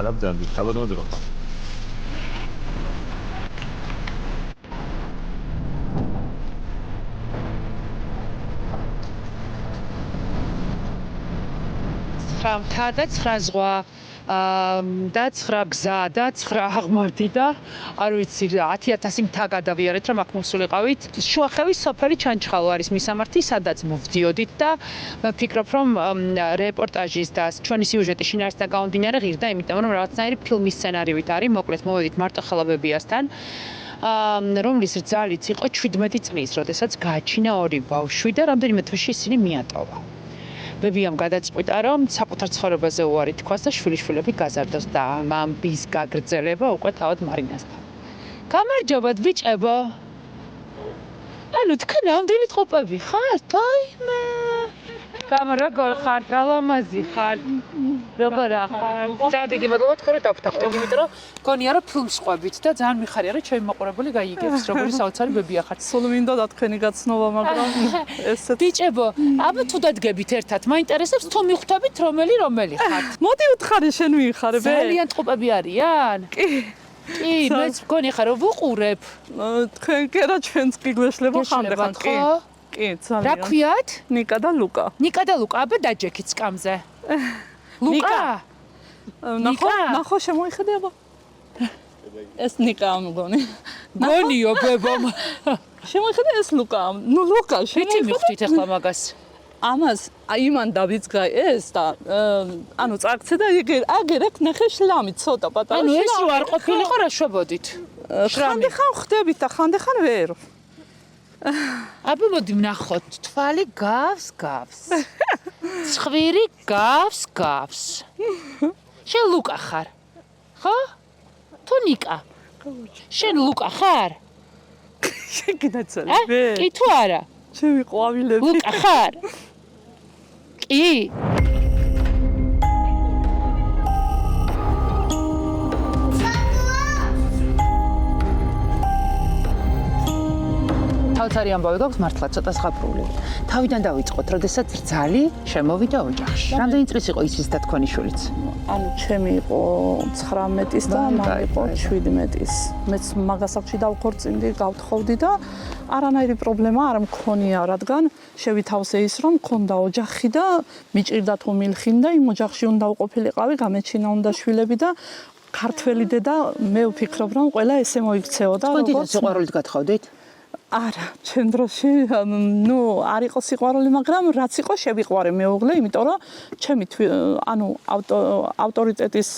ხანაბძანდი, თავადმოძრო. Ramta და 9 ზღვა და 9 გზა და 9 აღმართი და არ ვიცი 10000 მთა გადავიარეთ რომ აქ მოსულიყავით. შუახევის სოფელი ჩანჩხალო არის მისამართი, სადაც მოვდიოდით და ვფიქრობ რომ რეპორტაჟის და ჩვენი სიუჟეტი შინაარსთან გამომდინარე ღირდა, იმიტომ რომ რაღაცნაირი ფილმის სცენარივით არის. მოკლედ მოვედით მარტოხელობებიასთან. რომლის რძალიც იყო 17 წლის, როდესაც გააჩინა 2 ბავშვი და რამდენიმე თვეში ისინი მიატოვა. ბებიამ გადაწყვიტა რომ საკუთარ ცხოვრებაზე უარი თქვას და შვილიშვილები გაზარდოს და მამის გაგრძელება უკვე თავად მარინასთან. გამარჯობათ ბიჭებო. ანუ თქვენ რამდენი ტყუპები ხართ? აიმე. გამარჯობა ხართ, გალამაზი ხართ. როგორ ახარ? ძალიან მადლობა თქვენ რომ დავფთახეთ, იმიტომ რომ გონია რომ ფილმს ყვებით და ძალიან მიხარია რომ ჩემი მაყურებელი გაიგებს როგორი საოცარი ბებია ხართ. სულ მინდა და თქვენი გაცნობა, მაგრამ ესეც ბიჭებო, აბა თუ დადგებით ერთად, მაინტერესებს თუ მიხვდებით რომელი ხართ. მოდი უთხარი შენ მიიხარებ. ძალიან ტყუპები არიან? კი. კი, მეც მგონი ხარ რომ ვუყურებ. თქვენ კერა ჩვენც კი გვეშლება ხანდახან კი. კი, ძალიან. რა ქვიათ? ნიკა და ლუკა. ნიკა და ლუკა, აბა დაჯექით სკამზე. ლუკა. ნახო შემოიხედე აბა. ეს ნიკა მგონი. გონიო ბებამ. შემოიხედე ეს ლუკა. ნუ ლუკა შეთი მიხვდით ახლა მაგას. ამას იმან დავიძგა ეს და ანუ წარქცე და აგერ აქ ნახე შლამი ცოტა პატარა. ანუ ეს არ ყოფილიყო რა შვებოდით? ხანდახან ხდებით და ხანდახან ვერ. აბა მოდი ვნახოთ, თვალი გავს. ცხვირი გავს. შენ ლუკა ხარ? ხო? თუ ნიკა? შენ ლუკა ხარ? შენ კიდაცალე. კი თუ არა? ჩემი ყვავილები. ლუკა ხარ? კი. თავცარი ამბავი გვაქვს მართლა ცოტა ზღაპრული. თავიდან დავიწყოთ, როდესაც რძალი შემოვიდა ოჯახში. რამდენი წლის იყო ისიც და თქვენი შვილიც? ანუ ჩემი იყო 19-ის და მან იყო 17-ის. მეც მაგასახში დავქორწინდი, გავთხოვდი და არანაირი პრობლემა არ მქონია, რადგან შევითავსე ის რომ მქონდა ოჯახი და მიჭირდა თუ მილხინდა, იმ ოჯახში უნდა უყოფილიყავი, გამეჩინა უნდა შვილები და ქართველი დედა მე ვფიქრობ რომ ყველა ესე მოიქცეოდა, როგორც სიყვარულით გათხოვდით? არა, ჩვენ დროში, ნუ არ იყო სიყვარული, მაგრამ რაც იყო შევიყვარე მეუღლე, იმიტომ რომ ჩემი ანუ ავტორიტეტის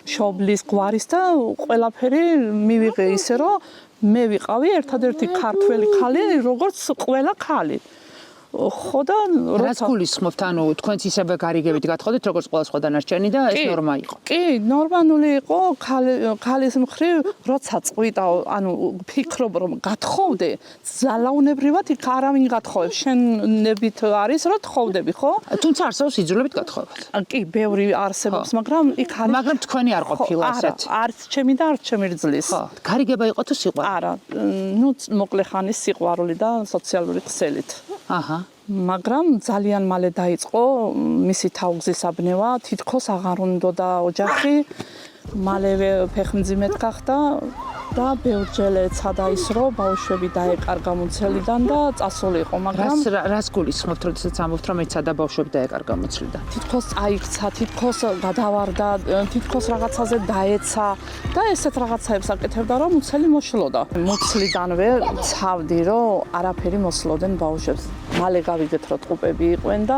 მშობლის გვარის და ყველაფერი მივიღე ისე რომ მე ვიყავი ერთადერთი ქართველი ხალი, როგორც ყველა ხალი. ხო და რაც გულისხმობთ, ანუ თქვენც ისევე გარიგებით გათხოვდით, როგორც ყველა სხვა დანარჩენი და ეს ნორმა იყო. კი, ნორმალური იყო ხალის მხრივ, როცა წყვიტა, ანუ ფიქრობ რომ გათხოვდე, ძალაუნებრივად იქ არავინ გათხოვებს. შენებით არის რომ თხოვდები, ხო? თუმცა არსებობს იძულებით გათხოვებათ. კი, ბევრი არსებობს, მაგრამ იქ არის მაგრამ თქვენი არ ყოფილა ასეთ. არც ჩემი და არც ჩემი რძლის. ხო, გარიგება იყო თუ სიყვარული? არა, ნუ მოკლე ხანის სიყვარული და სოციალური ქსელით. აჰა. მაგრამ ძალიან მალე დაიწყო მისი თავგზისაბნევა, თითქოს აღარ უნდა ოჯახი, მალევე ფეხმძიმედ გახდა და ბევრჯერ ეცადა ის რომ ბავშვები დაეკარგა მუცელიდან და წასულიყო, მაგრამ რას გულისხმობთ, როდესაც ამბობთ რომ ეცადა ბავშვები დაეკარგა მუცლიდან? თითქოს წაიქცა, თითქოს გადავარდა, თითქოს რაღაცაზე დაეცა და ესეთ რაღაცებს აკეთებდა რომ მუცელი მოშლოდა. მუცლიდანვე ცავდი რომ არაფერი მოსლოდნენ ბავშვებს. მალე გავიგეთ რომ ტყუპები იყვენ და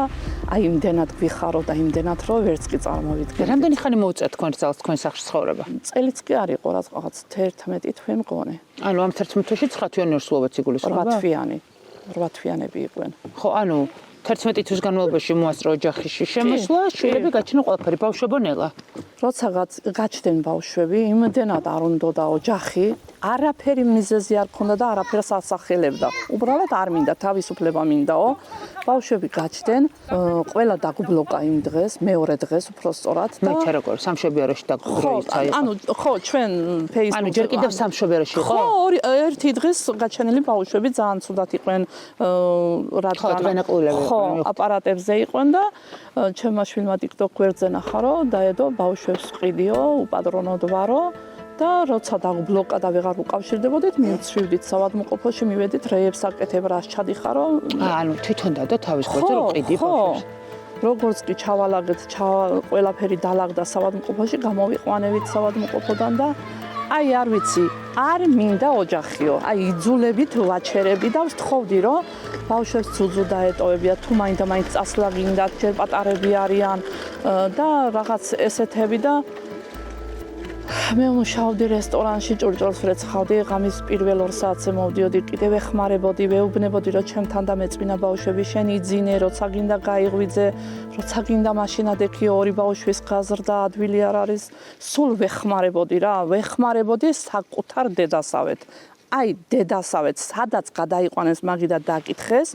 აი იმდენად გვიხარო და იმდენად რომ ვერც კი წარმოვიდგენთ. რამდენი ხანი მოუწევთ თქვენს ძალს თქვენ სახში ცხოვრება? წელიც კი არ იყო რაღაც 11 თვე მგონი. ანუ ამ 11 თვეში 9 თვიანი სულობაც იგულისხმება? 8 თვიანები იყვნენ. ხო, ანუ 11 თვის განმავლობაში მოასწრო ოჯახში შემოსვლა, შვილები გაჩნდა ყველაფერი, ბავშვებო ნელა. როცა გაჩნდნენ ბავშვები, იმდენად არ უნდა ოჯახი, არაფერი მიზეზი არ ქონდა და არაფერს ასახელებდა. უბრალოდ არ მინდა თავისუფლება მინდაო. ბავშვები გაჩნდნენ, ყველა დაგუბლოკა იმ დღეს, მეორე დღეს უფრო სწორად და მე როგორ სამშობიაროში დაგვრეიცა იყო. ანუ ხო, ჩვენ Facebook ანუ ჯერ კიდევ სამშობიაროში იყო? ხო, ერთი დღეს გაჩენილი ბავშვები ძალიან ცუდად იყვნენ, რადგან ხო, აპარატებზე იყვნენ და ჩემმა შვილმა TikTok გვერდზე ნახა, რომ დაედო ბავშვებს ყიდიო, უპატრონოდ ვარო და როცა დაგბლოკა და ვეღარ უკავშირდებოდით, მივცვივდით სავადმყოფოში, მივედით რეებს აკეთებ, რას ჩადიხარო. ანუ თვითონ და თავის გვერდზე რომ ყიდი ბავშვებს. როგორც კი ჩავალაგეთ, ყველაფერი დალაგდა სავადმყოფოში, გამოვიყვანებით სავადმყოფოდან და აი არ ვიცი, არ მინდა ოჯახიო. აი იძულებით ვაჩერები და ვთხოვდი, რომ ბავშვებს ძუძუ დაეტოვებიათ, თუ მაინდა-მაინც წასვლა გინდათ, ჯერ პატარები არიან და რაღაც ესეთები და მე მუშაობდი რესტორანში, ჭურჭელს ვეცხავდი, ღამის პირველ 2 საათზე მოვდიოდი, კიდევ ეხმარებოდი, ვეუბნებოდი, რომ ჩემთან და მეწმინა ბავშვები შენ იძინე, როცა გინდა გაიღვიძე, როცა გინდა მაშინა დექი 2 ბავშვის გაზრდა, ადვილი არ არის, სულ ვეხმარებოდი რა, ვეხმარებოდი საკუთარ დედასავეთ. აი დედასავეთ, სადაც გადაიყვანეს მაგიდა დააკითხეს,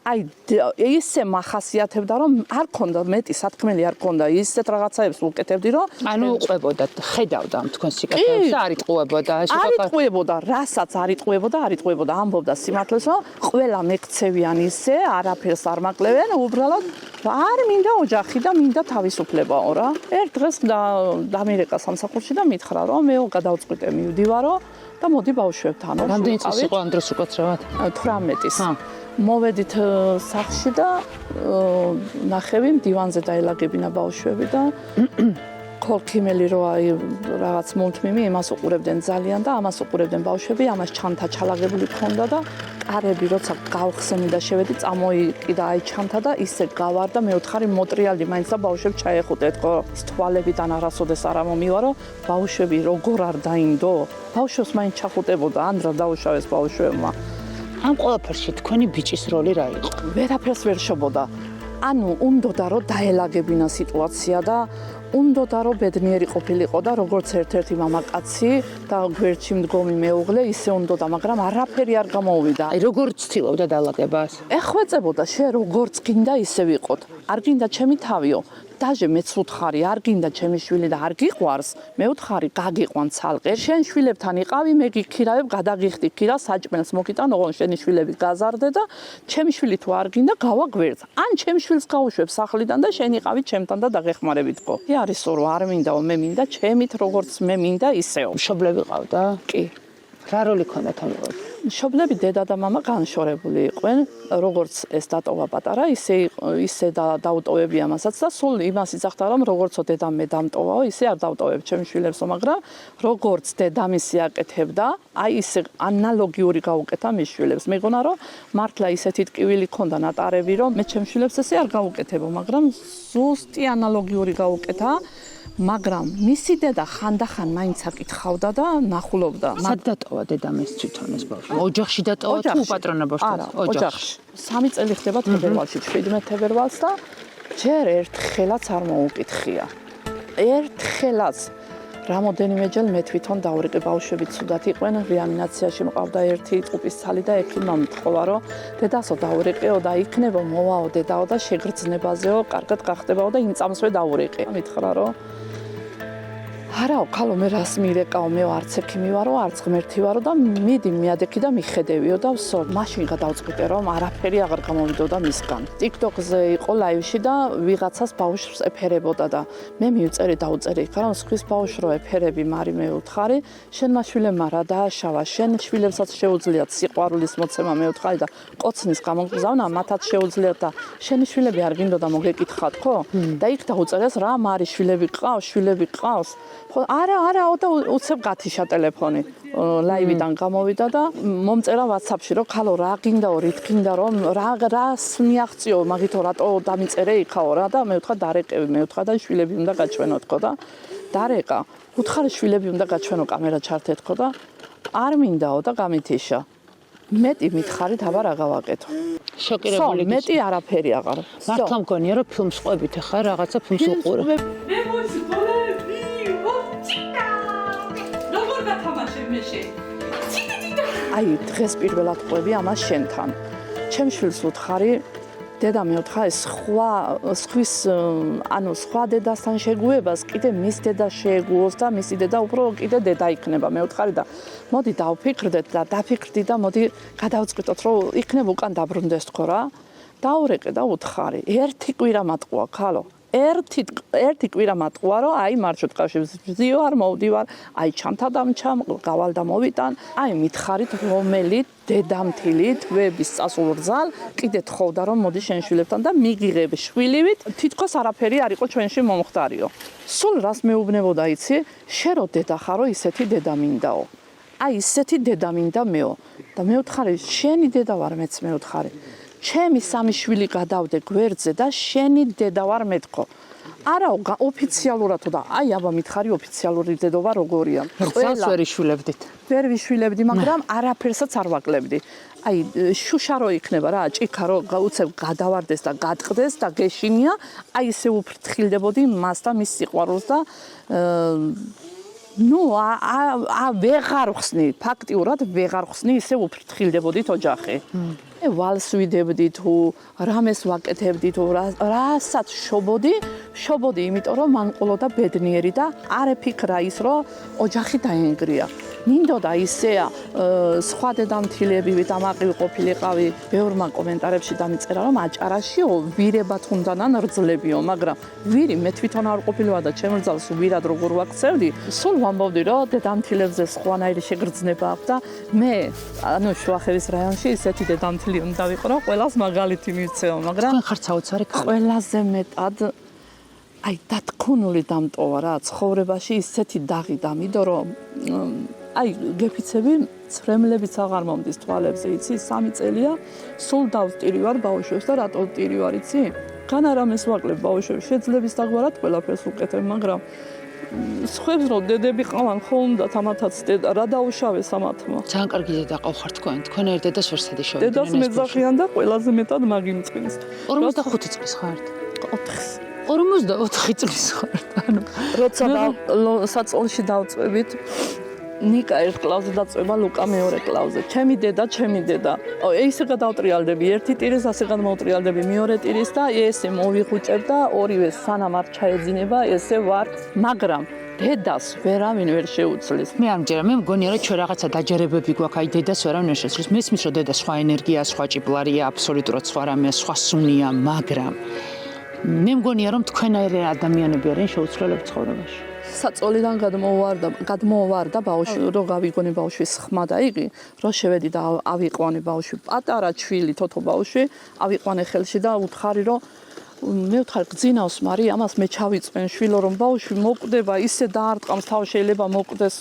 აი ისე მახასიათებდა რომ არ ქონდა მეტი სათქმელი არ ქონდა ისეთ რაღაცაებს უკეთებდი რომ ანუ უყვებოდა ხედავდა თქვენ სიკეთეებს და არ იტყუებოდა არ იტყუებოდა რასაც არ იტყუებოდა ამბობდა სიმართლეს რომ ყველა მეკცევიან ისე არაფერს არ მაკლევენ უბრალოდ არ მინდა ოჯახი და მინდა თავისუფლებაო რა ერთ დღეს დამირეკა სამსახურში და მითხრა რომ მეო გადავწყვიტე მივდივარო და მოდი ბავშვებთანო რამდენი წელი იყო ამ დროს უკაცრავად 18-ის მოვედით სახლში და ნახევი დივანზე დაელაგებინა ბავშვები და ქოლქიმელი რო აი რაღაც მუნთმიმი იმას უყურებდნენ ძალიან და ამას უყურებდნენ ბავშვები ამას ჩანთა ჩალაგებული ქონდა და კარები როცა გავხსენი და შევედი წამოიყიდა აი ჩანთა და ისე გავარდა მე ვთხარი მოტრიალდი მაინც და ბავშვებს ჩაეხუტეთ ხო თვალებიდან არასოდეს არ მომივარო ბავშვები როგორ არ დაინდო ბავშვებს მაინც ჩახუტებოდა ანდრა დაუშავეს ბავშვებმა ამ ყველაფერში თქვენი ბიჭის როლი რა იყო? ვერაფერს ვერ შობოდა. ანუ უნდოდა რომ დაელაგებინა სიტუაცია და უნდოდა რომ ბედნიერი ყოფილიყო და როგორც ერთ-ერთი მამაკაცი და გვერდში მდგომი მეუღლე ისე უნდოდა, მაგრამ არაფერი არ გამოუვიდა. აი როგორ ცდილობდა დალაგებას? ეხვეწებოდა შენ როგორც გინდა ისე ვიყოთ. არ გინდა ჩემი თავიო. დაჟე მეც უთხარი, არ გინდა ჩემი შვილი და არ გიყვარს, მე უთხარი, გაგიყვან ცალკე. შენ შვილებთან იყავი, მე გიქირავებ, გადაგიხდი ქირა, საჭმელს მოგიტან, ოღონ შენი შვილები გაზარდე და ჩემი შვილი თუ არ გინდა, გავა გვერდს. ან ჩემი შვილს გავუშვებ სახლიდან და შენ იყავი ჩემთან და დაგეხმარებით ხო. კი არისო, რომ არ მინდაო, მე მინდა ჩემით, როგორც მე მინდა ისეო. მშობლები ყავდა? კი. რა როლი ქონდათ ამ ყოველთვის? მშობლები დედა და მამა განშორებული იყვნენ, როგორც ეს დატოვა პატარა, ისე დაუტოვებია მასაც და სულ იმას იცახდა, რომ როგორცო დედამ მე დამტოვაო, ისე არ დავტოვებ ჩემ შვილებსო, მაგრამ როგორც დედამისი აკეთებდა, აი ისე ანალოგიური გაუკეთა მის შვილებს. მეგონა რომ მართლა ისეთი ტკივილი ქონდა ნატარები, რომ მე ჩემ შვილებს ესე არ გაუკეთებო, მაგრამ ზუსტი ანალოგიური გაუკეთა. მაგრამ მისი დედა ხანდახან მაინც აკითხავდა და ნახულობდა. სად დატოვა დედამის თვითონ ეს ბავშვი? ოჯახში დატოვა თუ უპატრონებაშია? ოჯახში. 3 წელი ხდება თებერვალში, 17 თებერვალს და ჯერ ერთხელაც არ მოუკითხია. ერთხელაც რამოდენიმეჯერ მე თვითონ დავრიყე ბავშვები ცუდად იყვნენ, რეანიმაციაში მყავდა ერთი ტყუპის ცალი და ექიმმა მითხოვა, რომ დედასო დავრიყეო და იქნებო მოვაო დედაო და შეგრძნებაზეო, კარგად გახდებაო და იმ წამსვე დავრიყე. მითხრა რომ არაო, ქალო მე რას მირეკაო, მე არც ექიმი ვარო, არც ღმერთი ვარო და მიდი მიადექი და მიხედევიო და ვსო, მაშინ გადავწყვიტე რომ არაფერი აღარ გამოვიდოდა მისგან. TikTok-ზე იყო ლაივში და ვიღაცას ბავშვს ეფერებოდა და მე მივწერე დაუწერე იქ რომ სხვის ბავშვს რო ეფერები, მარი მე უთხარი, შენმა შვილებმა რა დააშავა, შენ შვილებსაც შეუძლიათ სიყვარულის მოცემა მე უთხარი და კოცნის გამოგზავნა, მათაც შეუძლიათ და შენი შვილები არ გინდოდა მოგეკითხათ, ხო? და იქ დაუწერეს რა, მარი შვილები გყავს. ხო არა და უცებ გათიშა ტელეფონი ლაივიდან გამოვიდა და მომწერა WhatsApp-ში რომ ქალო რა გინდაო რით გინდა რომ რას მიაღწიო მაგითო რატო დამიწერე იქაო რა და მე ვთქვა დარეკები მე ვთქვა და შვილები უნდა გაჩვენოთ ხო და დარეკა უთხარი შვილები უნდა გაჩვენო კამერა ჩართეთ ხო და არ მინდაო და გამითიშა მეტი მითხარით აბა რა გავაკეთო შოკირებული გიცი მეტი არაფერი აღარ მართლა მგონია რომ ფილმს ყვებით ხარ რაღაცა ფილმს უყურე აი დღეს პირველად ყვები ამას შენთან. ჩემ შვილს უთხარი დედა მეუთხარი სხვა დედასთან შეგუებას კიდე მის დედა შეეგუოს და მისი დედა უფრო კიდე დედა იქნება მეუთხარი და მოდი დავფიქრდეთ და დაფიქრდი და მოდი გადავწყვიტოთ რომ იქნებ უკან დაბრუნდეს თქო რა დაურეკე და უთხარი ერთი კვირა მატყუა ქალო ერთი კვირა მატყუა რომ აი მარშრუტ კავშირს ვზივარ მოვდივარ აი ჩამთადამჩამ გავალ და მოვიტან აი მითხარით რომელი დედამთილი თვეების წასულრძალ კიდე თხოვდა რომ მოდი შენ შვილებთან და მიგიღებ შვილივით თითქოს არაფერი არ იყო ჩვენში მომხდარიო სულ რას მეუბნებოდა იცი შენ რო დედა ხარო ისეთი დედა მინდაო აი ისეთი დედა მინდა მეო და მეუთხარი შენი დედა ვარ მეც მეუთხარი ჩემი სამი შვილი გადავდე გვერდზე და შენი დედა ვარ მეთქო არაო ოფიციალურად და აი აბა მითხარი ოფიციალური დედობა როგორია ყველას ვერ იშვილებდით ვერ ვიშვილებდი მაგრამ არაფერსაც არ ვაკლებდი აი შუშა რო იქნება რა ჭიქა რო უცებ გადავარდეს და გატყდეს და გეშინია აი ესე უფრთხილდებოდი მას და მის სიყვარულს და ნუ ვეღარ ხსნი ფაქტიურად ვეღარ ხსნი ისე უფრთხილდებოდით ოჯახი ვალს ვიდებდი თუ რამეს ვაკეთებდი თუ რასაც შობოდი იმიტომ რომ მან ყოლოდა ბედნიერი და არ ეფიქრა ის რომ ოჯახი დაენგრია მინდოდა ისეა სხვა დედამთილები ვიტამაყი ყოფილიყავი ბევრმა კომენტარებში დამიწერა რომ აჭარაშიო ვირებად უნდანან რძლებიო მაგრამ ვირი მე თვითონ არ ყოფილიყავ და ჩემ რძალს ვირად როგორ ვაქცევდი სულ ვამბობდი რომ დედამთილებზე სხვანაირი შეგრძნება აქვს და მე ანუ შუახევის რაიონში ისეთი დედამთილი უნდა ვიყო რომ ყველას მაგალითი მივცეო მაგრამ თქვენ ხართ საოცარი ქალი ყველაზე მეტად აი დათქუნული დამტოვა რა ცხოვრებაში ისეთი დაღი დამიდო რომ აი გეფიცები ცრემლებიც აღარ მომდის თვალებზე იცი 3 წელია სულ დავტირი ვარ ბავშვებს და რატო ვტირი ვარ იცი გან არამეს ვაკლებ ბავშვებს შეძლების დაგვარად ყველაფერს ვუკეთებ მაგრამ სხვებს რომ დედები ყავან ხო უნდა თამათაც დედა რა დაუშავეს ამათმა ძალიან კარგი დედა ყავხარ თქვენ ერთ დედას ვერ სადიშოვებდნენ დედას მეძახიან და ყველაზე მეტად მაგიმწყინს 45 წლის ხართ 44 წლის ხართ ანუ როცა საწოლში დავწვევით ნიკა ერთ კლავზე დაწვება ლუკა მეორე კლავზე ჩემი დედა ისე გადავტრიალდები ერთი ტირის ასე გადმოვტრიალდები მეორე ტირის და ესე მოვიხუჭებ და ორივე სანამ არ ჩაეძინება ესე ვარ მაგრამ დედას ვერავინ ვერ შეუცლის მე არ მჯერა მე მგონია რომ ჩვენ რაღაცა დაჯერებები გვაქვს აი დედას ვერავინ ვერ შეუცლის მესმის რომ დედა სხვა ენერგია სხვა ჭიპლარია აბსოლუტურად სხვა რამე სხვა სუნია მაგრამ მე მგონია რომ თქვენაირი ადამიანები არიან შეუცვლელები ცხოვრებაში საწოლიდან გადმოვარდა ბავშვი რო გავიგონე ბავშვის ხმა და იგი რო შევედი და ავიყვანე ბავშვი პატარა ჩვილი თოთო ბავშვი ავიყვანე ხელში და უთხარი რომ მე ვთხარ გძინავს მარი ამას მე ჩავიწვენ შვილო რომ ბავშვი მოკვდება ისე დაარტყამს თავ შეიძლება მოკვდეს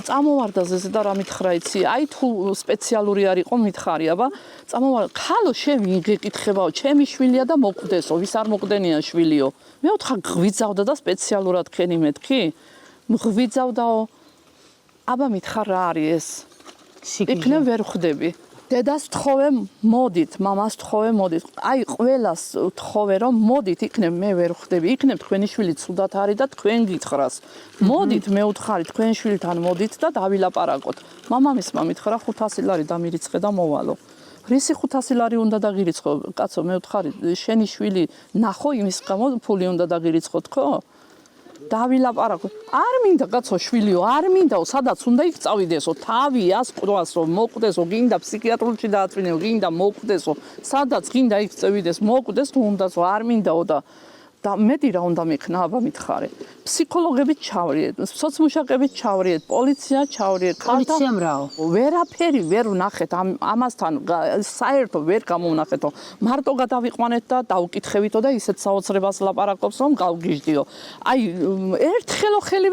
წამოვარდაზე და რა მითხრა იცი აი თუ სპეციალური არ იყო მითხარი აბა წამოვარ ხალო შენ ვინ გეკითხებაო ჩემი შვილია და მოკვდესო ვის არ მოკვდენია შვილიო მე ვთხარ გვიძავდა და სპეციალურად ხენი მეთქი გვიძავდაო აბა მითხარ რა არის ეს იქნებ ვერ ხვდები დედას თხოვე მოდით მამას თხოვე მოდით აი ყველას თხოვე რომ მოდით იქნებ მე ვერ ხვდები იქნებ თქვენი შვილი ცუდად არის და თქვენ გითხრას მოდით მე ვთხარი თქვენ შვილთან მოდით და დავილაპარაკოთ მამამისმა მითხრა 500 ლარი დამირიცხე და მოვალო რისი 500 ლარი უნდა დაგირიცხო კაცო მე ვთხარი შენი შვილი ნახო იმის გამო ფული უნდა დაგირიცხო თქო დავილაპარაკო არ მინდა კაცო შვილიო არ მინდაო სადაც უნდა იქ წავიდესო თავი ასყრასო მოკვდესო გინდა ფსიქიატრში დააწვინეო გინდა მოკვდესო სადაც გინდა იქ წევიდეს მოკვდეს თუ უნდასო არ მინდაო და მეტი რა უნდა მექნა აბა მითხარე ფსიქოლოგები ჩავრიეთ სოციმუშაკები ჩავრიეთ პოლიცია ჩავრიეთ პოლიციამ რაო ვერაფერი ვერ ვნახეთ ამასთან საერთო ვერ გამოვნახეთო მარტო გადავიყვანეთ და დავკითხევითო და ისეთ საოცრებას ლაპარაკობს რომ გავგიჟდიო აი ერთხელო ხელი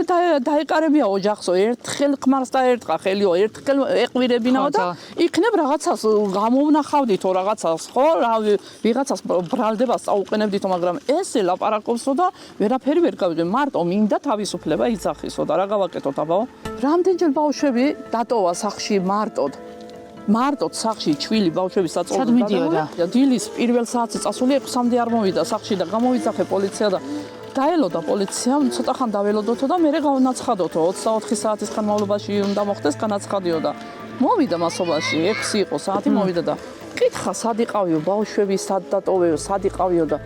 დაეკარებია ოჯახსო ერთხელ ხმარს დაერტყა ხელიო ერთხელ ეყვირებინაო და იქნებ რაღაცას გამოვნახავდითო რაღაცას ხო რა ვიღაცას ბრალდებას წაუყენებდითო მაგრამ ესე ლაპარაკობსო და ვერაფერი ვერ გავიგე მარტო მინდა თავისუფლება იცახისო და რა გავაკეთოთ აბაო რამდენჯერ ბავშვები დატოვა სახლში მარტოდ სახლში ჩვილი ბავშვები საწოლში მიდიოდა დილის პირველ საათზე წასული 6-მდე არ მოვიდა სახლში და გამოვიძახე პოლიცია და დაელოდა პოლიციამ, ცოტა ხან დაველოდოთო და მე გავანაცხადოთო 24 საათის განმავლობაში უნდა მოხდეს განაცხადიო და მოვიდა მასობაში 6 იყო საათი მოვიდა და კითხა სად იყავიო ბავშვები სად დატოვეო სად იყავიო და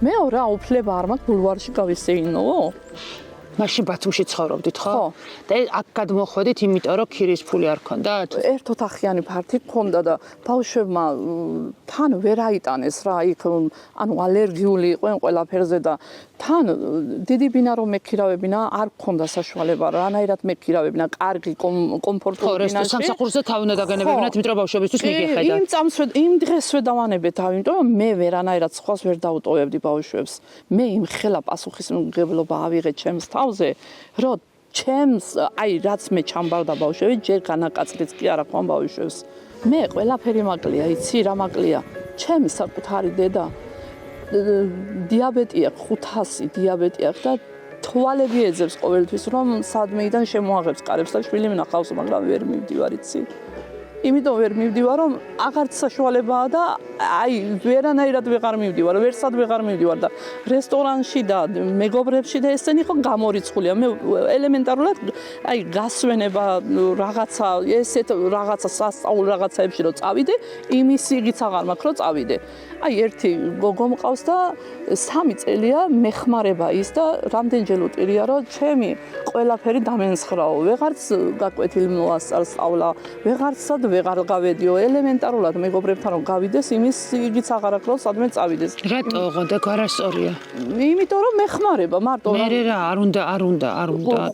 მეო რა უფლება არ მაქვს ბულვარში გავისეინო მაშინ ბათუმში ცხოვრობდით ხო? და აქ გადმოხვედით იმიტომ რომ ქირის ფული არ ქონდათ? ერთ ოთახიანი ფართი ქონდა და ბავშვებმა თან ვერ აიტანეს რა იქ ანუ ალერგიული იყვენ ყველაფერზე და თან დიდი ბინა რომ მექირავებინა არ ქონდა საშუალება რანაირად მექირავებინა კარგი კომფორტული ბინაში სამსახურზე თავი უნდა დაგენებებინათ იმიტომ რომ ბავშვებისთვის მიგიხედათ იმ წამსვე იმ დღესვე დავანებეთ თავი იმიტომ რომ მე ვერანაირად სხვას ვერ დაუტოვებდი ბავშვებს მე იმ ხელა პასუხისმგებლობა ავიღე ჩემს თავზე რომ ჩემს აი რაც მე ჩამბარდა ბავშვები ჯერ განაკაცრიც კი არა ხომ ბავშვებს მე ყველაფერი მაკლია იცი რა მაკლია ჩემი საკუთარი დედა დიაბეტია 500 დიაბეტია და თვალები ეძებს ყოველთვის რომ სადმეიდან შემოაღებს კარებს და შვილი მინახავს მაგრამ ვერ მივდივარ იცი იმიტომ ვერ მივდივარ რომ აღარც საშუალებაა და აი ვერანაირად ვეღარ მივდივარ ვერსად ვეღარ მივდივარ და რესტორანში და მეგობრებში და ესენი ხო გამორიცხულია მე ელემენტარულად აი გასვენება რაღაცა ესეთ რაღაცა სასწაულ რაღაცაებში რომ წავიდე იმის იგიც აღარ მაქვს რომ წავიდე აი ერთი გოგო მყავს და 3 წელია მეხმარება ის და რამდენჯერ უტირია რომ ჩემი ყველაფერი დამენცხრაო ვეღარც გაკვეთილი მოასწარ სწავლა ვეღარცად ვეღარ გავედიო ელემენტარულად მეგობრებთან რომ გავიდეს იმის იგიც აღარ აქვს რომ სადმე წავიდეს რატო ოღონდ არასწორია იმიტომ რომ მეხმარება მარტო მე რა არ უნდა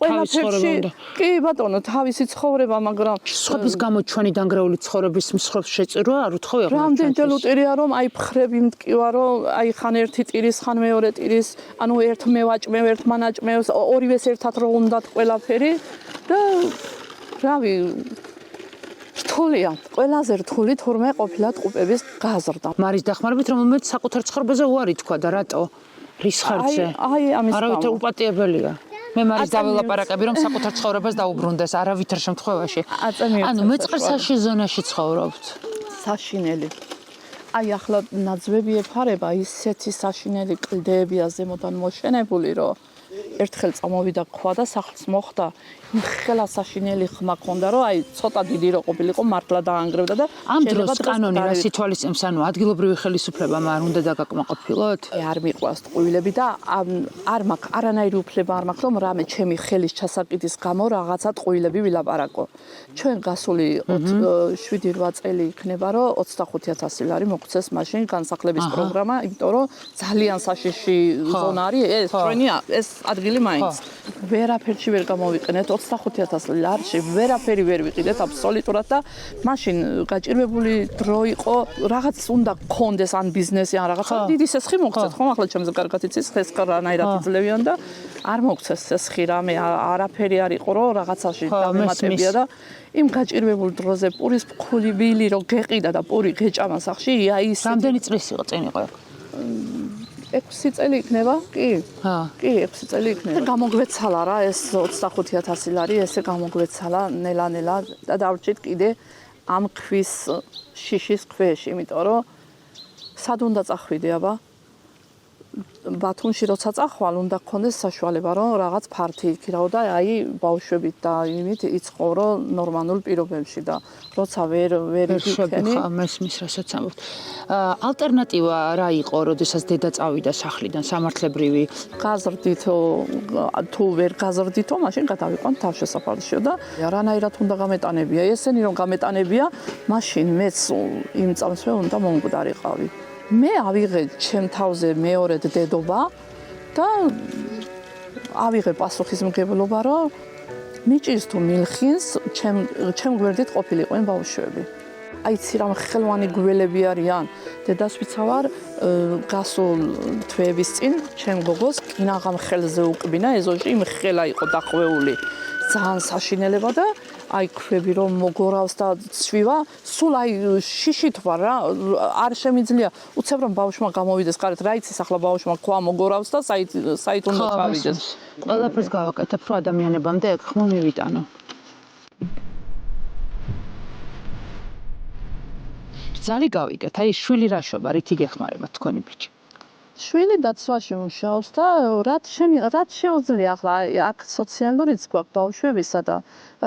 თავის ცხოვრება უნდა კი ბატონო თავისი ცხოვრება მაგრამ სხვების გამო ჩვენი დანგრეული ცხოვრების მსხვერპლს შეწირვა არ უთხოვე აღარ რამდენჯერ უტირია რომ აი ფხრები მტკივა რომ აი ხან ერთი ტირის ხან მეორე ტირის ანუ ერთ მევაჭმევ ერთ მანაჭმევს ორივეს ერთად რო უნდათ ყველაფერი და რავი რთულია, ყველაზე რთული თორმე ყოფილა ტყუპების გაზრდა. მარის დახმარებით რომელმეც საკუთარ ცხოვრებაზე უარი თქვა და რატო? რის ხარჯზე? აი ამის არავითარ უპატიებელია. მე მარის დაველაპარაკები რომ საკუთარ ცხოვრებას დაუბრუნდეს არავითარ შემთხვევაში. ანუ მეწყერსაში ზონაში ცხოვრობთ. საშინელი. აი ახლა ნაძვები ეფარება ისეთი საშინელი კლდეებია ზემოდან მოშენებული რომ ერთხელ წამოვიდა ქვა და სახლს მოხდა ხელა საშინელი ხმა ქონდა რომ აი ცოტა დიდი რო ყოფილიყო მართლა დაანგრევდა და ამ დროს კანონი რა სიტუაციებს ანუ ადგილობრივი ხელისუფლებამ არ უნდა დაგაკმაყოფილოთ? არ მიყვას ტყუილები და არ მაქვს არანაირი უფლება არ მაქვს რომ რამე ჩემი ხელის ჩასაკიდის გამო რაღაცა ტყუილები ვილაპარაკო. ჩვენ გასული 7-8 წელი იქნება რომ 25000 ლარი მოგვცეს მაშინ განსახლების პროგრამა, იმიტომ რომ ძალიან საშიში ზონა არის ეს ჩვენი ეს ადგილი მაინც. ვერაფერში ვერ გამოვიყენეთ 25000 ლარში ვერაფერი ვერ ვიყიდეთ აბსოლუტურად და მაშინ გაჭირვებული დრო იყო რაღაც უნდა გქონდეს ან ბიზნესი ან რაღაცა დიდი სესხი მოგცეთ ხომ ახლა ჩემზე კარგად იცის ხეს რანაირად იძლევიან და არ მოგცეს სესხი რამე არაფერი არ იყო რომ რაღაცაში დამემატებია და იმ გაჭირვებულ დროზე პურის ფხულიბილი რო გეყიდა და პური გეჭამა სახში აი ის რამდენი წლის იყო წინ იყო 6 წელი იქნება? კი. კი, 6 წელი იქნება. გამოგვეცალა რა ეს 25000 ლარი, ესე გამოგვეცალა ნელა-ნელა და დავრჩით კიდე ამ ქვის შიშის ქვეშ, იმიტომ რომ სად უნდა წახვიდე აბა? ბათუმში როცა წახვალ, უნდა გქონდეს საშუალება, რომ რაღაც ფართი იქირავ და აი ბავშვებით და იმით იცხოვრო ნორმალურ პირობებში და როცა ვერ იქენი მესმის რასაც ამბობთ. ალტერნატივა რა იყო, როდესაც დედა წავიდა სახლიდან სამართლებრივი? გაზრდითო თუ ვერ გაზრდითო, მაშინ გადავიყვან თავშესაფარშიო და რანაირად უნდა გამეტანებია. ესენი რომ გამეტანებია, მაშინ მეც იმ წამსვე უნდა მომკვდარიყავი. მე ავიღე ჩემ თავზე მეორედ დედობა და ავიღე პასუხისმგებლობა, რომ მიჭირს თუ მილხინს ჩემ გვერდით ყოფილიყვენ ბავშვები. აიცი რამ ხელვანი გველები არიან. დედას ვიცავარ გასულ თვეების წინ ჩემ გოგოს კინაღამ ხელზე უკბინა ეზოში იმ ხელა იყო დახვეული. ძალიან საშინელება და აი ქვები რომ მოგორავს და ცვივა, სულ აი შიშით ვარ რა, არ შემიძლია. უცებ რომ ბავშვმა გამოვიდეს გარეთ, რა იცის ახლა ბავშვმა ქვა მოგორავს და საით უნდა წავიდეს. ყველაფერს გავაკეთებ, რომ ადამიანებამდე ეგ ხმა მივიტანო. ბრძალი გავიგეთ, აი შვილი რა შობა, რითი გეხმარება თქვენი ბიჭი? შვილი დაცვაში მუშაობს და რაც შეუძლია ახლა აქ სოციალურიც გვაქვს ბავშვებისა და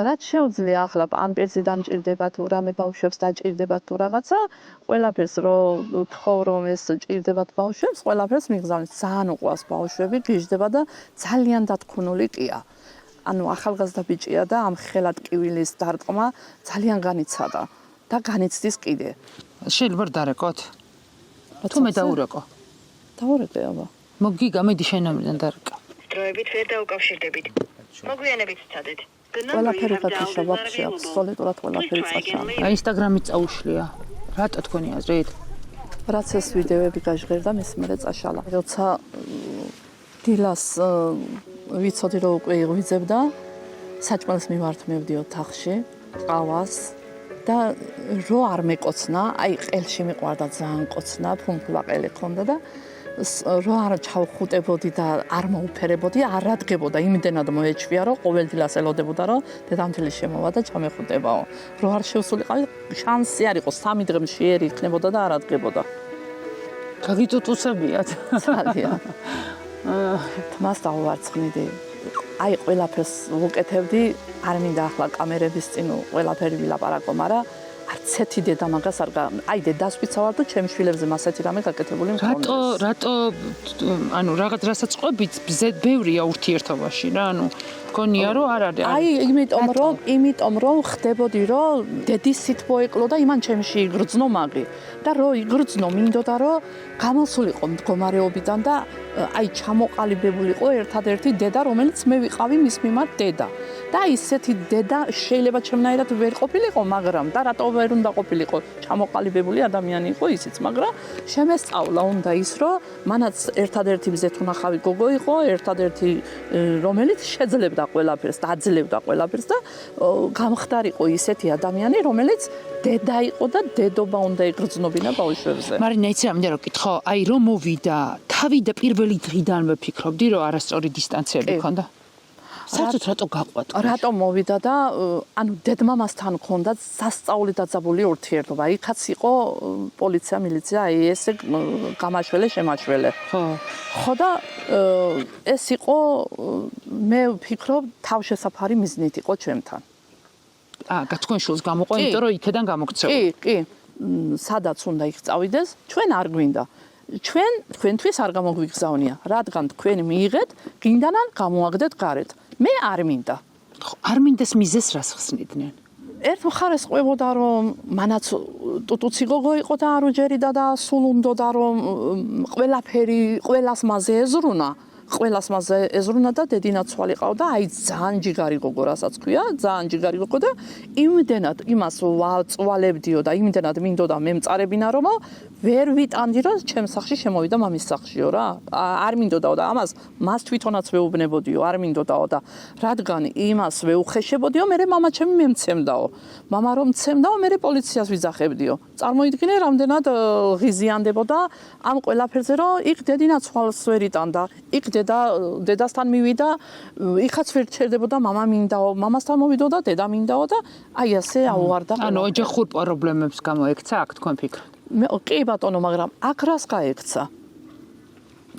რაც შეუძლია ახლა პამპერსი დამჭირდება თუ რამე ბავშვებს დაჭირდება თუ რაღაცა ყველაფერს რომ თხოვ რომ ეს ჭირდებათ ბავშვებს ყველაფერს მიგზავნის ძალიან უყვარს ბავშვები გიждდება და ძალიან დათქუნული კია ანუ ახალგაზრდა ბიჭია და ამ ხელად კივილის დარტყმა ძალიან განიცადა და განიცდის კიდე შეიძლება დარეკოთ თუ მე დაურეკო დაურეკე აბა მოგიგა მედი შენამდე დარეკა დროებით ვერ დაუკავშირდებით მოგვიანებით ვცადეთ ყველაფერი გაკიშა ვაფშე აბსოლუტურად ყველაფერი წაშა აი ინსტაგრამით წაუშლია რატო თქვენი აზრით რაც ეს ვიდეოები გაჟღერდა მის მერე წაშალა როცა დილას ვიცოდი რომ უკვე იღვიძებდა საჭმელს მიმართმევდი ოთახში ყავას და რო არ მეკოცნა აი ყელში მიყვარდა ძალიან კოცნა ფუნფულა ყელი ქონდა და რო არ ჩავხუტებოდი და არ მოუფერებოდი არ ადგებოდა იმდენად მოეჩვია რომ ყოველ დილას ელოდებოდა რომ დედამთილი შემოვა და ჩამეხუტებაო რო არ შევსულიყავი შანსი არ იყო 3 დღე მშიერი იქნებოდა და არ ადგებოდა გაგიწუწუცებიათ ძალიან თმას დავარცხნიდი აი ყველაფერს ვუკეთებდი არ მინდა ახლა კამერების წინ ყველაფერი ვილაპარაკო მაგრამ არც ერთი დედა მაგას არ აი დედას ვიცავარ და ჩემ შვილებზე მასეთი რამე გაკეთებული მქონდეს რატო ანუ რაღაც რასაც ყვებით ბევრია ურთიერთობაში რა ანუ გონია რომ არ არის აი იმიტომ რომ ხდებოდი რომ დედის სითბო ეკლო და იმან ჩემში იგრძნო მაგი და რო იგრძნო მინდოდა რომ გამოსულიყო მდგომარეობიდან და აი ჩამოყალიბებულიყო ერთადერთი დედა რომელიც მე ვიყავი მის მიმართ დედა და ისეთი დედა შეიძლება ჩემნაირად ვერ ყოფილიყო მაგრამ და რატო ვერ უნდა ყოფილიყო ჩამოყალიბებული ადამიანი იყო ისიც მაგრამ შემესწავლა უნდა ის რომ მანაც ერთადერთი მზეთუნახავი გოგო იყო ერთადერთი რომელიც შეძლებდა ყველაფერს და აძლევდა ყველაფერს და გამხდარიყო ისეთი ადამიანი რომელიც დედა იყო და დედობა უნდა იგრძნობინა ბავშვებზე მარინა იცი ამდენ რომ კითხო აი რომ მოვიდა თავი და პირველი დღიდანვე ფიქრობდი რომ არასწორი დისტანციები ქონდა საერთოდ რატო გაყვათ რატო მოვიდა და ანუ დედმამასთან ქონდა სასწაული დაძაბული ურთიერთობა იქაც იყო პოლიცია მილიცია აი ესე გამაშველე შემაშველე ხო და ეს იყო მე ვფიქრობ თავშესაფარი მიზნით იყო ჩემთან თქვენ შულს გამოყო იმიტომ რომ იქიდან გამოგცევა კი სადაც უნდა იქ წავიდეს ჩვენ არ გვინდა თქვენთვის არ გამოგვიგზავნია რადგან თქვენ მიიღეთ გინდანან გამოაგდეთ გარეთ მე არ მინდა არ მინდეს მიზეს რას ხსნიდნენ ერთ მხარეს ყვებოდა რომ მანაც ტუტუცი გოგო იყო და არ უჯერიდა და სულ უნდოდა რომ ყველაფერი ყველას მასზე ეზრუნა და დედინაცვალი ყავდა აი ძალიან ჯიგარი გოგო რასაც ქვია ძალიან ჯიგარი გოგო და იმდენად იმას ვაწვალებდიო და იმდენად მინდოდა მე მწარებინა რომ ვერ ვიტანდი რომ ჩემ სახში შემოვიდა მამის სახშიო რა არ მინდოდაო და ამას მას თვითონაც ვეუბნებოდიო არ მინდოდაო და რადგან იმას ვეუხეშებოდიო მე მამა ჩემი მემცემდაო მამა რომ მცემდაო მე პოლიციას ვიძახებდიო წარმოიდგინე რამდენად ღიზიანდებოდა ამ ყველაფერზე რომ იქ დედინაცვალს ვერ იტანდა იქ დედასთან მივიდა იქაც ვერ ჩერდებოდა მამა მინდაო მამასთან მოვიდოდა დედა მინდაო და აი ასე აუვარდა ანუ ოჯახურ პრობლემებს გამოექცა აქ თქვენ ფიქრობთ კი ბატონო მაგრამ აქ რას გაექცა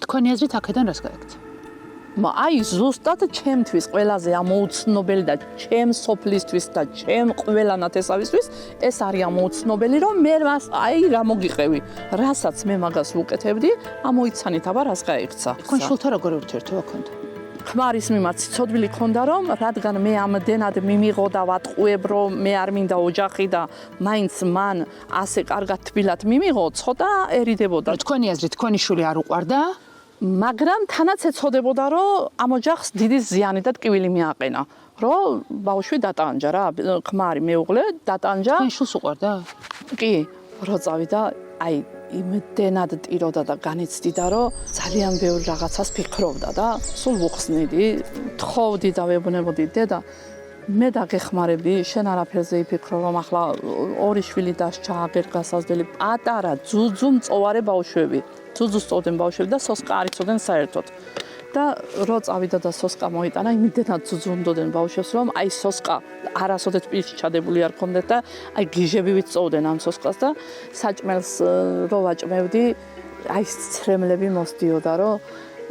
თქვენი აზრით აქედან რას გაექცა აი ზუსტად ჩემთვის ყველაზე ამოუცნობელი და ჩემ სოფლისთვის და ჩემ ყველა ნათესავისთვის ეს არის ამოუცნობელი რომ მე აი რა მოგიყევი რასაც მე მაგას ვუკეთებდი ამოიცანით აბა რას გაექცა თქვენ შულთან როგორი ურთიერთობა გქონდა ქმარის მიმართ ცოდვილი ქონდა რომ რადგან მე ამდენად მიმიღო და ვატყუებ რომ მე არ მინდა ოჯახი და მაინც მან ასე კარგად თბილად მიმიღო ცოტა ერიდებოდა თქვენი აზრით თქვენი შვილი არ უყვარდა მაგრამ თანაც ეცოდებოდა რომ ამ ოჯახს დიდი ზიანი და ტკივილი მიაყენა რომ ბავშვი დატანჯა რა ქმარი მეუღლე დატანჯა თქვენ შულს უყვარდა კი რო წავიდა აი იმდენად ტიროდა და განიცდიდა რომ ძალიან ბევრ რაღაცას ფიქრობდა და სულ ვუხსნიდი თხოვდი და ვებუნებოდი დედა მე დაგეხმარები შენ არაფერზე იფიქრო რომ ახლა ორი შვილი დასჭა აღერ გასაზრდელი პატარა ძუძუ მწოვარე ბავშვები ძუძუ სწოვდნენ ბავშვები და სოსკა არ იცოდნენ საერთოდ და რო წავიდა და სოსკა მოიტანა იმდენად ძუძუ უნდოდნენ ბავშვებს რომ აი სოსკა არასოდეს პირში ჩადებული არ ქონდეთ და აი გიჟები ვიცოვდნენ ამ სოსკას და საჭმელს რო ვაჭმევდი აი ცრემლები მოსდიოდა, რომ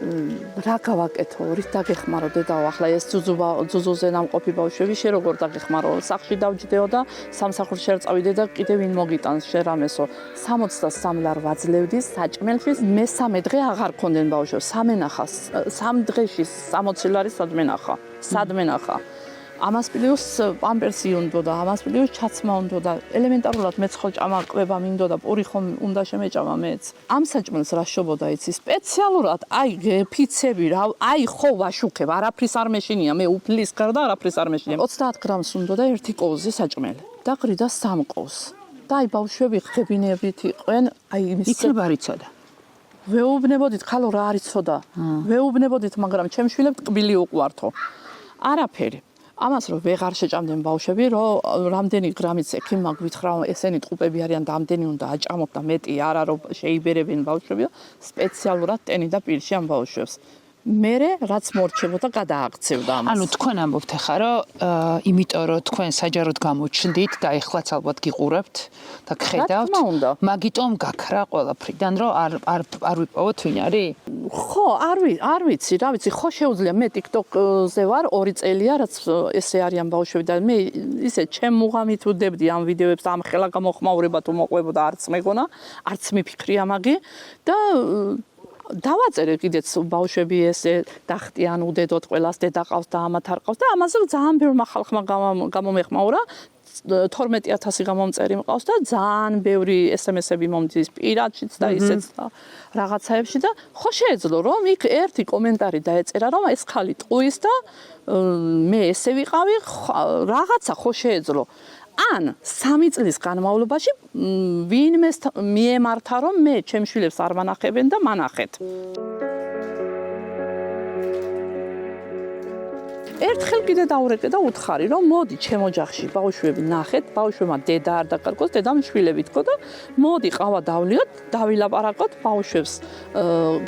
რა გავაკეთო, რით დაგეხმარო დედაო, ახლა ეს ძუძუზე ნამყოფი ბავშვები შე როგორ დაგეხმარო, სახლში დავჯდეო და სამსახურში არ წავიდე და კიდევ ვინ მოგიტანს შე რამესო. 63 ლარ ვაძლევდი საჭმელში, მესამე დღე აღარ ქონდნენ ბავშვებს, სამენახას, 3 დღეში 60 ლარი სადმენახა. ამას პლუს პამპერსი უნდოდა, ამას პლუს ჩაცმა უნდოდა. ელემენტარულად მეც ხო ჭამა ყვება მინდოდა, პური ხომ უნდა შემეჭამა მეც. ამ საჭმელს რა შობოდა იცი? სპეციალურად აი ფიცები რა, აი ხო ვაშუქებ, არაფრის არ მეშინია, მე უფლის გარდა არაფრის არ მეშინია. 30 გრამს უნდოდა 1 კოვზი საჭმელი. და ყრიდა 3 კოვს. და აი ბავშვები ხებინებით იყვენ, აი იმის იქნებ არ იცოდა. ვეუბნებოდით ხალო რა არ იცოდა. ვეუბნებოდით, მაგრამ ჩემ შვილებს ტკბილი უყვართო. არაფერი. ამას რომ ვეღარ შეჭამდნენ ბავშვები, რომ რამდენი გრამიც ექიმმა გვითხრა, ესენი ტყუპები არიან და ამდენი უნდა აჭამოთ და მეტი არა რომ შეიბერებენ ბავშვები, სპეციალურად ტენი და პირში ამ ბავშვებს. მერე რაც მორჩებოდა გადააღწევდა ამას. ანუ თქვენ ამბობთ ახლა რომ იმიტომ რომ თქვენ საჯაროდ გამოჩნდით და ეხლაც ალბათ გიყურებთ და გხედავთ, მაგიტომ გაქრა ყველაფრიდან რომ არ ვიპოვოთ ვინ არის? ხო, არ ვიცი, რა ვიცი, ხო შეუძლია მე TikTok-ზე ვარ 2 წელია, რაც ესე არიან ბავშვები და მე ისე ჩემ მუღამით ვდებდი ამ ვიდეოებს, ამ ხელა გამოხმაურება თუ მოყვებოდა არც მეგონა, არც მიფიქრია მაგი და დავაწერე კიდეც ბავშვები ესე დახტიან უდედოთ ყველას დედა ყავს და ამათ არ ყავს და ამაზე ძალიან ბევრმა ხალხმა გამომეხმაურა 12000 გამომწერი მყავს და ძალიან ბევრი SMS-ები მომდის პირადშიც და ისეც და რაღაცაებში და ხო შეეძლო რომ იქ ერთი კომენტარი დაეწერა რომ ეს ხალი ტყუის და მე ესე ვიყავი რაღაცა ხო შეეძლო ან 3 წლის განმავლობაში ვინმე მიემართა რომ მე ჩემ შვილებს არ მანახებენ და მანახეთ. ერთხელ კიდე დაურეკე და უთხარი რომ მოდი ჩემ ოჯახში ბავშვები ნახეთ, ბავშვებმა დედა არ დაკარგოს, დედამ შვილები თქო და მოდი ყავა დავლიოთ, დავილაპარაკოთ ბავშვებს,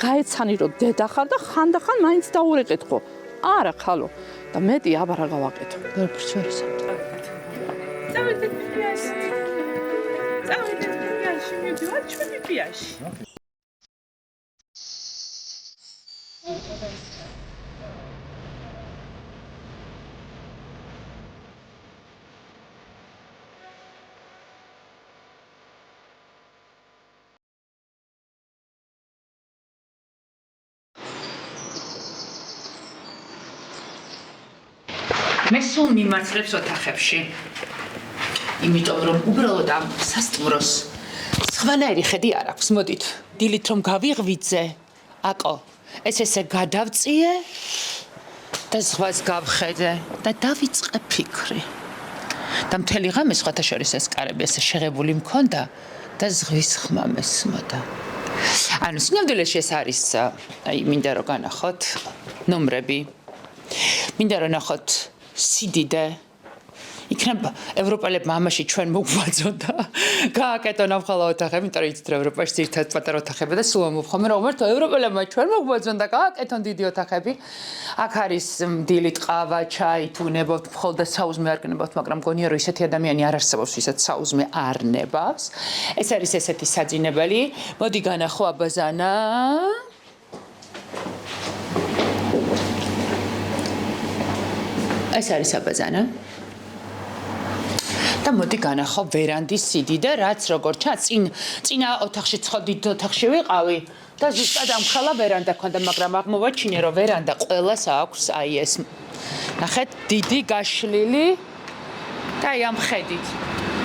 გაეცანი რომ დედა ხარ და ხანდახან მაინც დაურეკეთ ხო. არა ხალო და მეტი აბა რა გავაკეთო. ვერფრჩვერისა. წავიდეთ პიაში. მიდივარ ჩვენი პიაში. მე სულ მიმართლებს ოთახებში. იმიტომ რომ უბრალოდ ამ სასტუმროს სხვანაირი ხედი არ აქვს. მოდით, დილით რომ გავიღვიძე, აკო, ეს ესე გადავწიე და ზღვას გავხედე და დავიწყე ფიქრი. და მთელი ღამე სხვათა შორის ეს კარები ესე შეღებული მქონდა და ზღვის ხმა მესმოდა. ანუ სინამდვილეში ეს არის, აი, მინდა რომ განახოთ ნომრები. მინდა რომ ნახოთ სიდიდე. იქნება ევროპელებმა ამაში ჩვენ მოგვაძონ და გააკეთონ ამ ხოლო ოთახები, იმიტომ რომ იცით რომ ევროპაში ძირითადად პატარა ოთახები და სულ მომხომე რომ ღმერთო ევროპელებმა ჩვენ მოგვაძონ და გააკეთონ დიდი ოთახები. აქ არის დილით ყავა, ჩაი, თუ ნებავთ, მხოლოდ საუზმე არ გნებავთ, მაგრამ მგონია რომ ისეთი ადამიანი არ არსებობს, ვისაც საუზმე არ ნებავს. ეს არის ესეთი საძინებელი. მოდი განახო აბაზანა. ეს არის აბაზანა. და მოდი განახო ვერანდის სიდიდე, რაც როგორ ჩანს, წინა ოთახში ცხოდით ოთახში ვიყავი და ზუსტად ამ ხელა ვერანდა ქონდა, მაგრამ აღმოვაჩინე რომ ვერანდა ყველას აქვს აი ეს. ნახეთ, დიდი გაშლილი და აი ამ ხედით.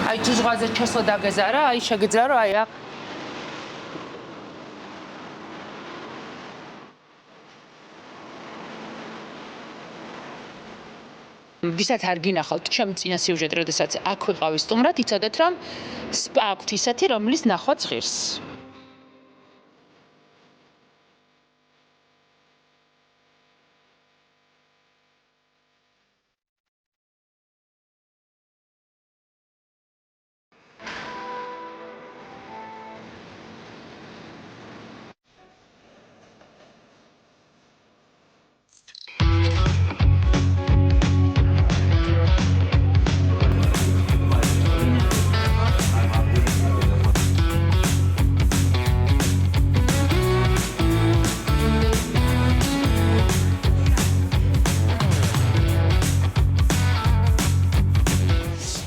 აი ჯუზღვაზე ჩასვლა დაგეზარა, აი შეგეძლო რომ აი აქ ვისაც არ გინახავთ ჩემ წინა სიუჟეტი, როდესაც აქ ვიყავი სტუმრად, იცოდეთ რომ სპა აქვთ ისეთი, რომლის ნახვა ღირს.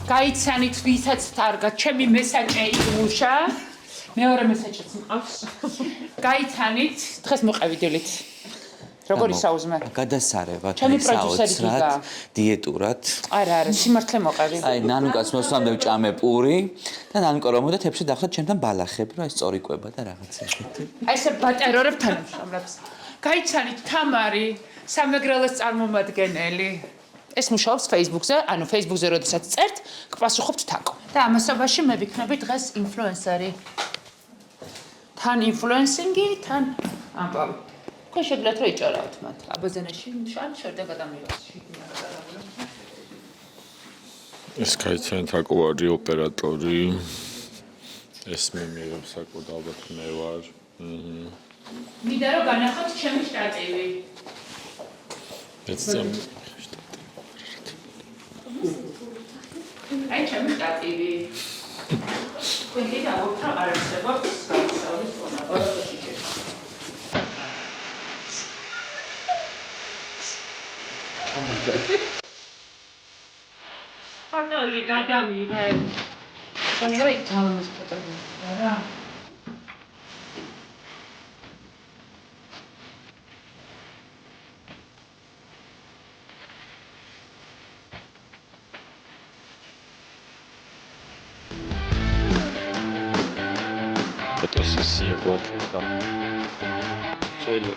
გაიცანით ვისაც თარგად, ჩემი მესაჭე იმუშა. მეორე მესაჭეც მყავს. გაიცანით, დღეს მოყევიდილით. როგორი საუზმე? გადასარევად, ჩემი პროდიუსერი გიგა. დიეტურად. არა, სიმართლე მოყევი. აი, ნანუკას მოსვამდე ვჭამე პური და ნანუკა რომ მოდა თებში დახვდა ჩემთან ბალახები, რომ ეს სწორი კვება და რაღაცა ეგეთი. აი ესე ბატერორებ თანამშრომლებს. გაიცანით თამარი, სამეგრელოს წარმომადგენელი. ეს მუშაობს Facebook-ზე, ანუ Facebook-ზე როდესაც წერთ, გპასუხობთ თაკო. და ამასობაში მე ვიქნები დღეს ინფლუენსერი. თან ინფლუენსინგი, თან ამბავი. თქვენ შეგიძლიათ რომ იჭარავთ მათ. აბაზანაში შან შორდა გადამიღოს. ეს გაიცანით აკუარი ოპერატორი. ეს მე მიღებს საკუთ ალბათ მე ვარ. მინდა რომ განახოთ ჩემი შტატივი. აი ჩემი შტატივი. თქვენ კიდევ რა არ არსებობს გასავლის ფონა. ოროთში ჭირს. ფოტოი გადამიღე. ხონერა იქ ფოტოი. რა? Fotosesija gotova. Čelju.